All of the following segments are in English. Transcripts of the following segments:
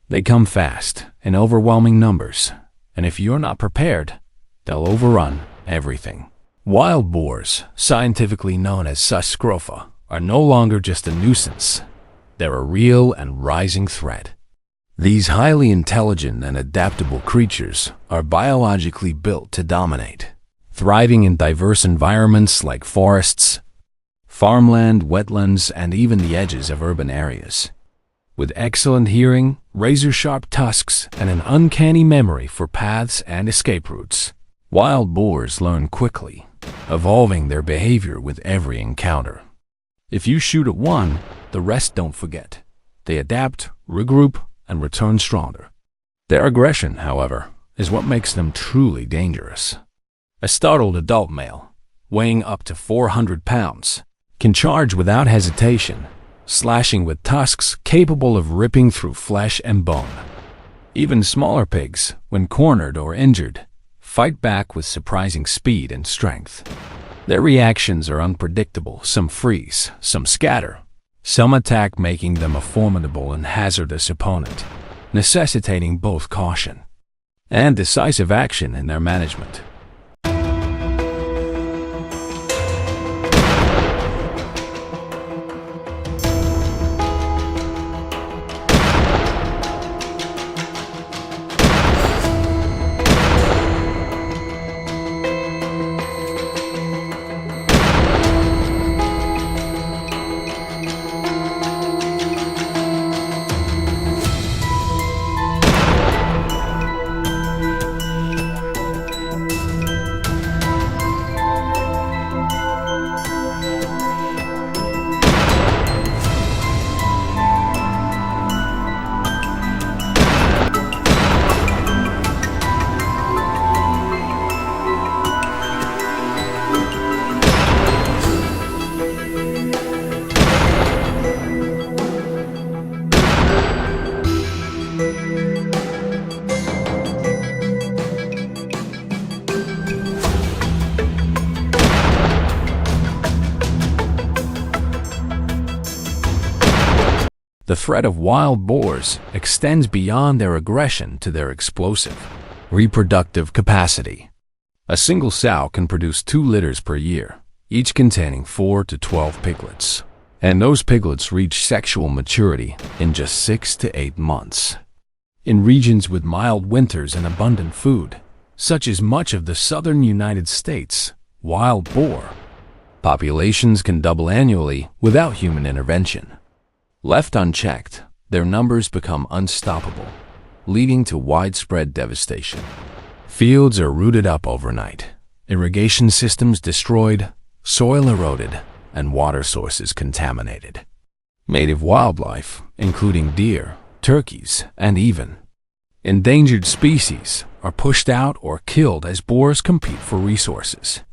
They come fast, in overwhelming numbers, and if you're not prepared, they'll overrun everything. Wild boars, scientifically known as sus scrofa, are no longer just a nuisance. They're a real and rising threat. These highly intelligent and adaptable creatures are biologically built to dominate, thriving in diverse environments like forests, farmland, wetlands, and even the edges of urban areas. With excellent hearing, razor-sharp tusks, and an uncanny memory for paths and escape routes, wild boars learn quickly, evolving their behavior with every encounter. If you shoot at one, the rest don't forget. They adapt, regroup, and return stronger. Their aggression, however, is what makes them truly dangerous. A startled adult male, weighing up to 400 pounds, can charge without hesitation, slashing with tusks capable of ripping through flesh and bone. Even smaller pigs, when cornered or injured, fight back with surprising speed and strength. Their reactions are unpredictable. Some freeze, some scatter, some attack, making them a formidable and hazardous opponent, necessitating both caution and decisive action in their management. The threat of wild boars extends beyond their aggression to their explosive, reproductive capacity. A single sow can produce 2 litters per year, each containing 4 to 12 piglets. And those piglets reach sexual maturity in just 6 to 8 months. In regions with mild winters and abundant food, such as much of the southern United States, wild boar populations can double annually without human intervention. Left unchecked, their numbers become unstoppable, leading to widespread devastation. Fields are rooted up overnight, irrigation systems destroyed, soil eroded, and water sources contaminated. Native wildlife, including deer, turkeys, and even endangered species, are pushed out or killed as boars compete for resources.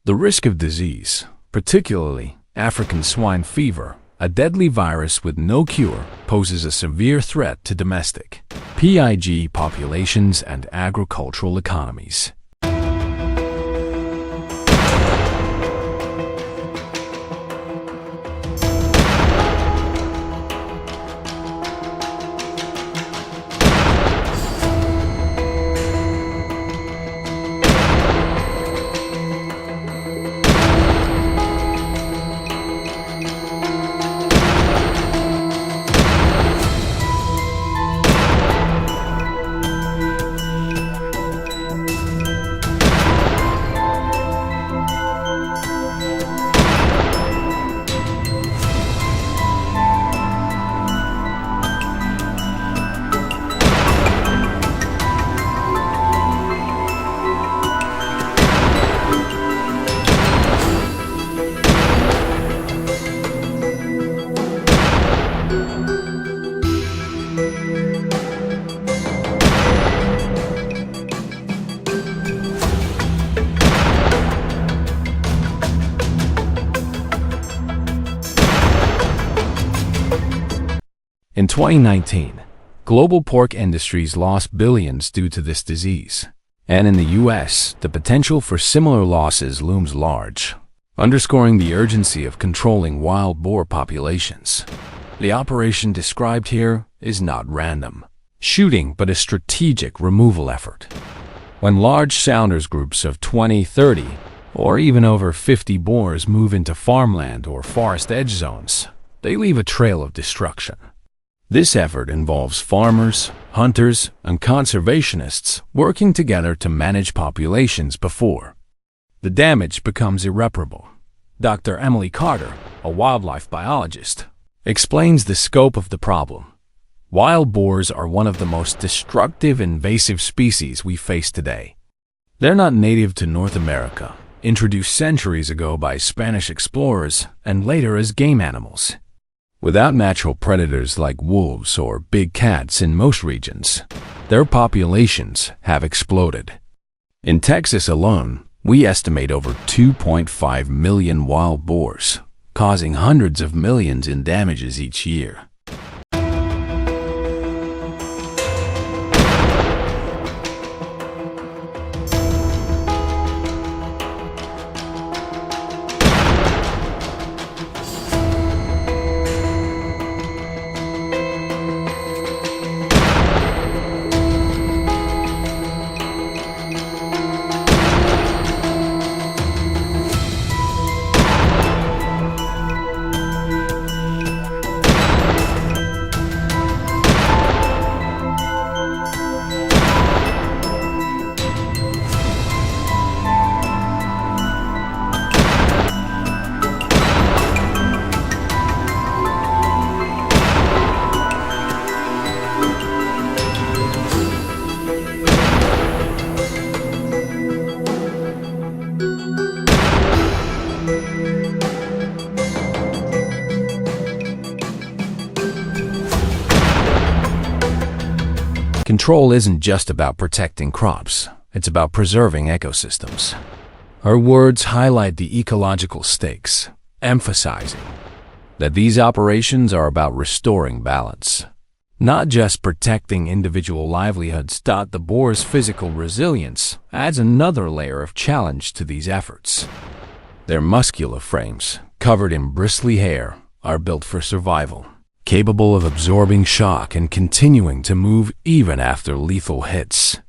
The risk of disease, particularly African swine fever, a deadly virus with no cure, poses a severe threat to domestic pig populations and agricultural economies. In 2019, global pork industries lost billions due to this disease, and in the U.S., the potential for similar losses looms large, underscoring the urgency of controlling wild boar populations. The operation described here is not random. shooting but a strategic removal effort. When large sounders groups of 20, 30, or even over 50 boars move into farmland or forest edge zones, they leave a trail of destruction. This effort involves farmers, hunters, and conservationists working together to manage populations before the damage becomes irreparable. Dr. Emily Carter, a wildlife biologist, explains the scope of the problem. Wild boars are one of the most destructive invasive species we face today. They're not native to North America, introduced centuries ago by Spanish explorers and later as game animals. Without natural predators like wolves or big cats in most regions, their populations have exploded. In Texas alone, we estimate over 2.5 million wild boars, causing hundreds of millions in damages each year. Control isn't just about protecting crops, it's about preserving ecosystems. Her words highlight the ecological stakes, emphasizing that these operations are about restoring balance, not just protecting individual livelihoods. The boar's physical resilience adds another layer of challenge to these efforts. Their muscular frames, covered in bristly hair, are built for survival, capable of absorbing shock and continuing to move even after lethal hits.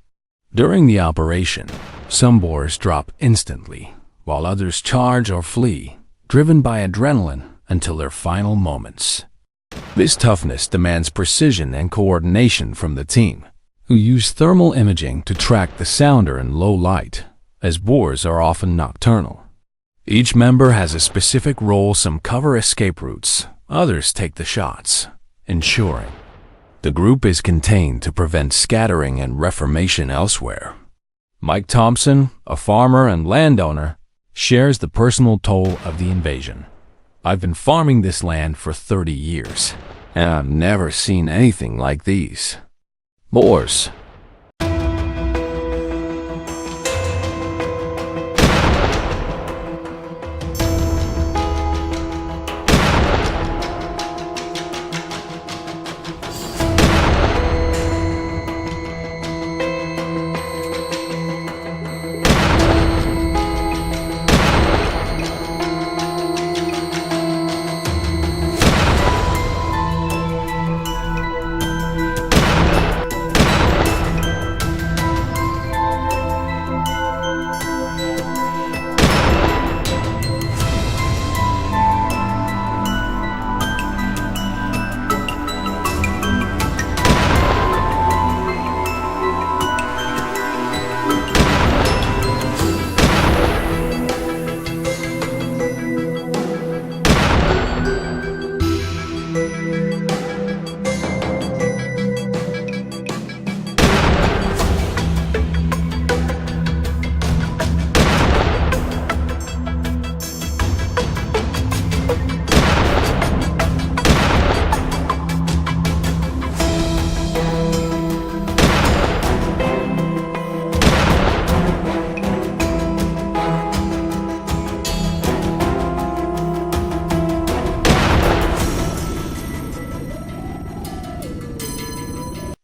During the operation, some boars drop instantly, while others charge or flee, driven by adrenaline until their final moments. This toughness demands precision and coordination from the team, who use thermal imaging to track the sounder in low light, as boars are often nocturnal. Each member has a specific role. Some cover escape routes, others take the shots, ensuring the group is contained to prevent scattering and reformation elsewhere. Mike Thompson, a farmer and landowner, shares the personal toll of the invasion. I've been farming this land for 30 years, and I've never seen anything like these boars.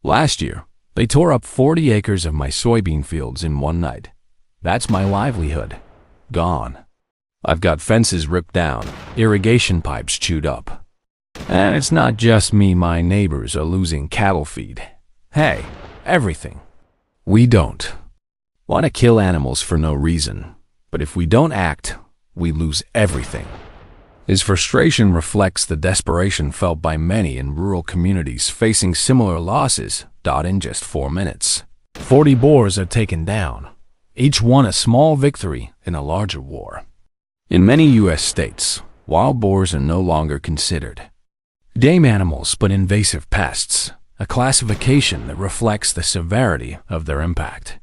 Last year, they tore up 40 acres of my soybean fields in one night. That's my livelihood. Gone. I've got fences ripped down, irrigation pipes chewed up. And it's not just me. My neighbors are losing cattle feed, Hey, everything. We don't want to kill animals for no reason, but if we don't act, we lose everything. His frustration reflects the desperation felt by many in rural communities facing similar losses. In just 4 minutes, 40 boars are taken down, each one a small victory in a larger war. In many U.S. states, wild boars are no longer considered game animals but invasive pests, a classification that reflects the severity of their impact.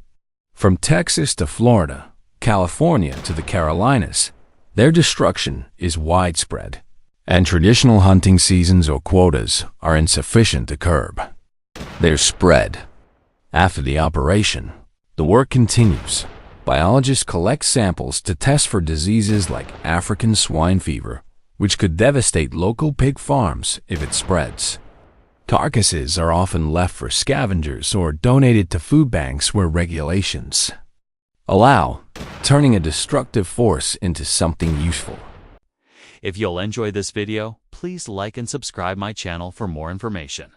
From Texas to Florida, California to the Carolinas, their destruction is widespread, and traditional hunting seasons or quotas are insufficient to curb their spread. After the operation, the work continues. Biologists collect samples to test for diseases like African swine fever, which could devastate local pig farms if it spreads. Carcasses are often left for scavengers or donated to food banks where regulations allow, turning a destructive force into something useful. If you'll enjoy this video, please like and subscribe my channel for more information.